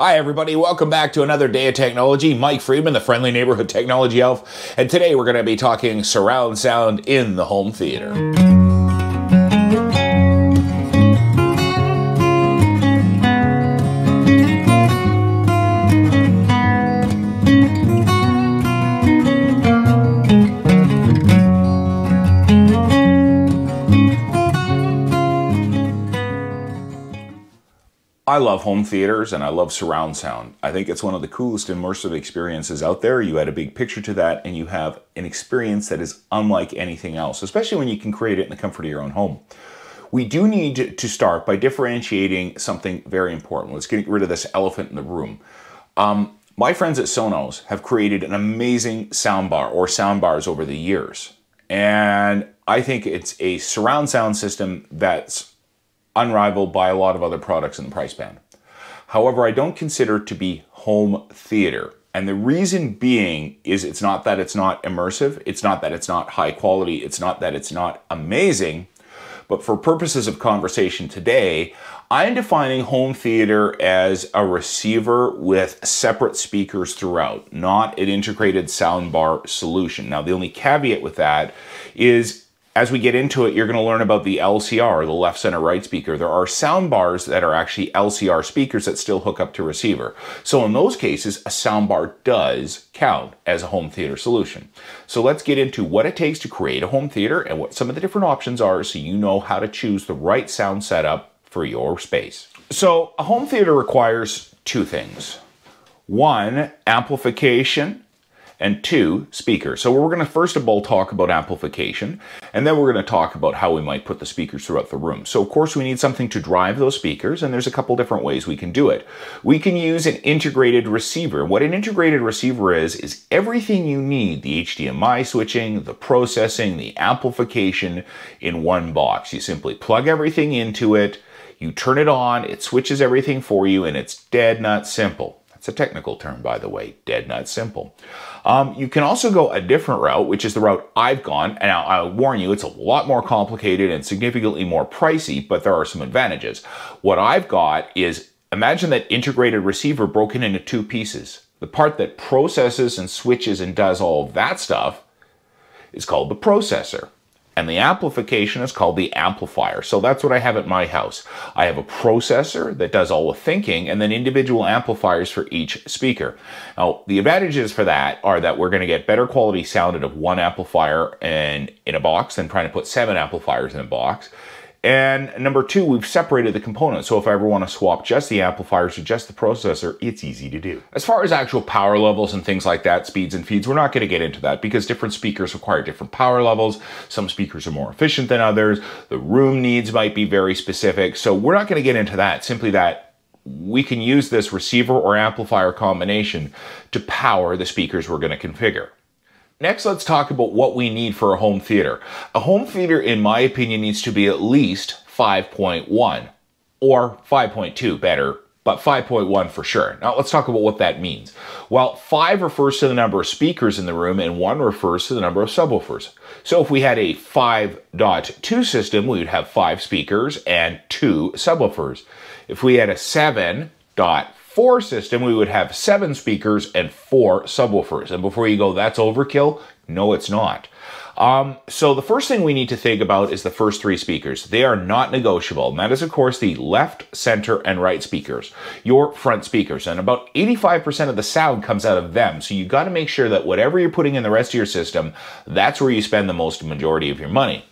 Hi everybody, welcome back to another day of technology. Mike Friedman, the friendly neighborhood technology elf, and today we're going to be talking surround sound in the home theater. I love home theaters and I love surround sound. I think it's one of the coolest immersive experiences out there. You add a big picture to that and you have an experience that is unlike anything else, especially when you can create it in the comfort of your own home. We do need to start by differentiating something very important. Let's get rid of this elephant in the room. My friends at Sonos have created an amazing soundbar or soundbars over the years. And I think it's a surround sound system that's unrivaled by a lot of other products in the price band. However, I don't consider it to be home theater. And the reason being is it's not that it's not immersive, it's not that it's not high quality, it's not that it's not amazing, but for purposes of conversation today, I'm defining home theater as a receiver with separate speakers throughout, not an integrated soundbar solution. Now, the only caveat with that is as we get into it, you're going to learn about the LCR, the left, center, right speaker. There are sound bars that are actually LCR speakers that still hook up to receiver. So in those cases, a soundbar does count as a home theater solution. So let's get into what it takes to create a home theater and what some of the different options are so you know how to choose the right sound setup for your space. So a home theater requires two things. One, amplification, and two, speakers. So we're going to first of all talk about amplification, and then we're going to talk about how we might put the speakers throughout the room. So of course we need something to drive those speakers, and there's a couple different ways we can do it. We can use an integrated receiver. What an integrated receiver is everything you need, the HDMI switching, the processing, the amplification in one box. You simply plug everything into it, you turn it on, it switches everything for you, and it's dead nut simple. It's a technical term, by the way, dead nut simple. You can also go a different route, which is the route I've gone. And I'll warn you, it's a lot more complicated and significantly more pricey, but there are some advantages. What I've got is, imagine that integrated receiver broken into two pieces. The part that processes and switches and does all of that stuff is called the processor. And the amplification is called the amplifier. So that's what I have at my house. I have a processor that does all the thinking and then individual amplifiers for each speaker. Now, the advantages for that are that we're going to get better quality sound out of one amplifier in a box than trying to put 7 amplifiers in a box. And number two, we've separated the components. So if I ever want to swap just the amplifiers or just the processor, it's easy to do. As far as actual power levels and things like that, speeds and feeds, we're not going to get into that because different speakers require different power levels. Some speakers are more efficient than others. The room needs might be very specific. So we're not going to get into that. Simply that we can use this receiver or amplifier combination to power the speakers we're going to configure. Next, let's talk about what we need for a home theater. A home theater, in my opinion, needs to be at least 5.1 or 5.2 better, but 5.1 for sure. Now, let's talk about what that means. Well, 5 refers to the number of speakers in the room and 1 refers to the number of subwoofers. So if we had a 5.2 system, we would have 5 speakers and 2 subwoofers. If we had a 7.4 system, we would have 7 speakers and 4 subwoofers. And before you go, that's overkill? No, it's not. So the first thing we need to think about is the first 3 speakers. They are not negotiable. And that is, of course, the left, center, and right speakers, your front speakers. And about 85% of the sound comes out of them. So you got to make sure that whatever you're putting in the rest of your system, that's where you spend the most majority of your money.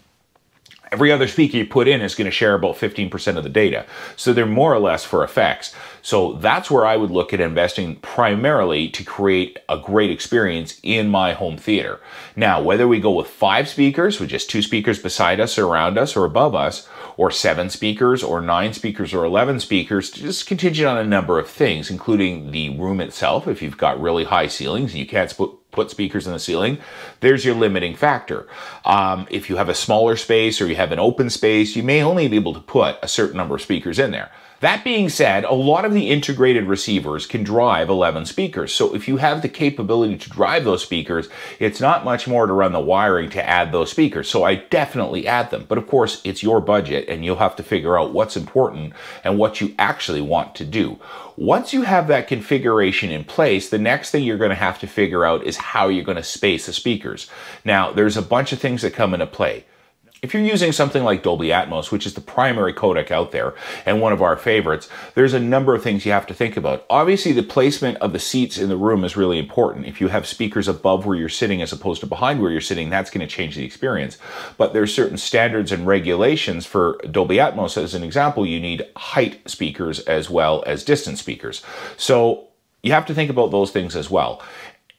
Every other speaker you put in is going to share about 15% of the data. So they're more or less for effects. So that's where I would look at investing primarily to create a great experience in my home theater. Now, whether we go with 5 speakers, with just 2 speakers beside us, around us, or above us, or 7 speakers, or 9 speakers, or 11 speakers, just contingent on a number of things, including the room itself. If you've got really high ceilings and you can't put speakers in the ceiling, there's your limiting factor. If you have a smaller space or you have an open space, you may only be able to put a certain number of speakers in there. That being said, a lot of the integrated receivers can drive 11 speakers. So if you have the capability to drive those speakers, it's not much more to run the wiring to add those speakers. So I definitely add them. But of course, it's your budget and you'll have to figure out what's important and what you actually want to do. Once you have that configuration in place, the next thing you're going to have to figure out is how you're going to space the speakers. Now, there's a bunch of things that come into play. If you're using something like Dolby Atmos, which is the primary codec out there and one of our favorites, there's a number of things you have to think about. Obviously, the placement of the seats in the room is really important. If you have speakers above where you're sitting as opposed to behind where you're sitting, that's going to change the experience. But there's certain standards and regulations for Dolby Atmos. As an example, you need height speakers as well as distance speakers. So you have to think about those things as well.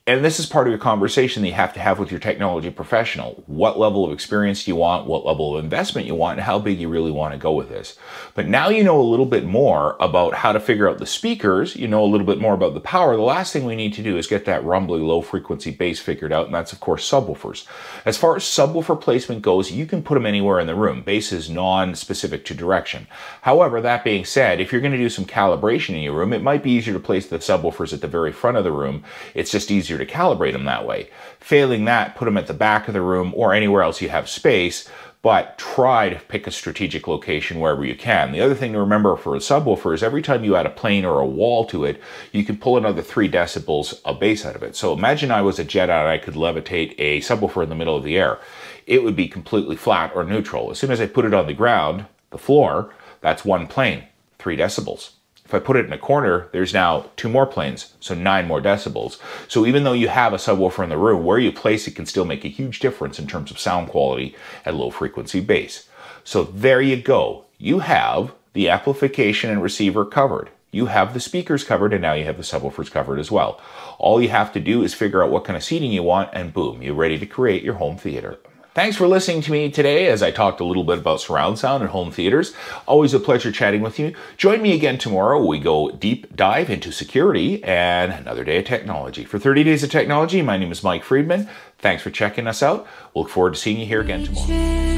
And this is part of your conversation that you have to have with your technology professional. What level of experience do you want, what level of investment you want, and how big you really want to go with this. But now you know a little bit more about how to figure out the speakers, you know a little bit more about the power. The last thing we need to do is get that rumbly low frequency bass figured out, and that's of course subwoofers. As far as subwoofer placement goes, you can put them anywhere in the room. Bass is non-specific to direction. However, that being said, if you're going to do some calibration in your room, it might be easier to place the subwoofers at the very front of the room. It's just easier to calibrate them that way. Failing that, put them at the back of the room or anywhere else you have space, but try to pick a strategic location wherever you can. The other thing to remember for a subwoofer is every time you add a plane or a wall to it, you can pull another 3 decibels of bass out of it. So imagine I was a Jedi and I could levitate a subwoofer in the middle of the air. It would be completely flat or neutral. As soon as I put it on the ground, the floor, that's 1 plane, 3 decibels. If I put it in a corner, there's now 2 more planes, so 9 more decibels. So even though you have a subwoofer in the room, where you place it can still make a huge difference in terms of sound quality at low frequency bass. So there you go. You have the amplification and receiver covered. You have the speakers covered, and now you have the subwoofers covered as well. All you have to do is figure out what kind of seating you want, and boom, you're ready to create your home theater. Thanks for listening to me today as I talked a little bit about surround sound and home theaters. Always a pleasure chatting with you. Join me again tomorrow. We go deep dive into security and another day of technology. For 30 Days of Technology, my name is Mike Friedman. Thanks for checking us out. We'll look forward to seeing you here again tomorrow.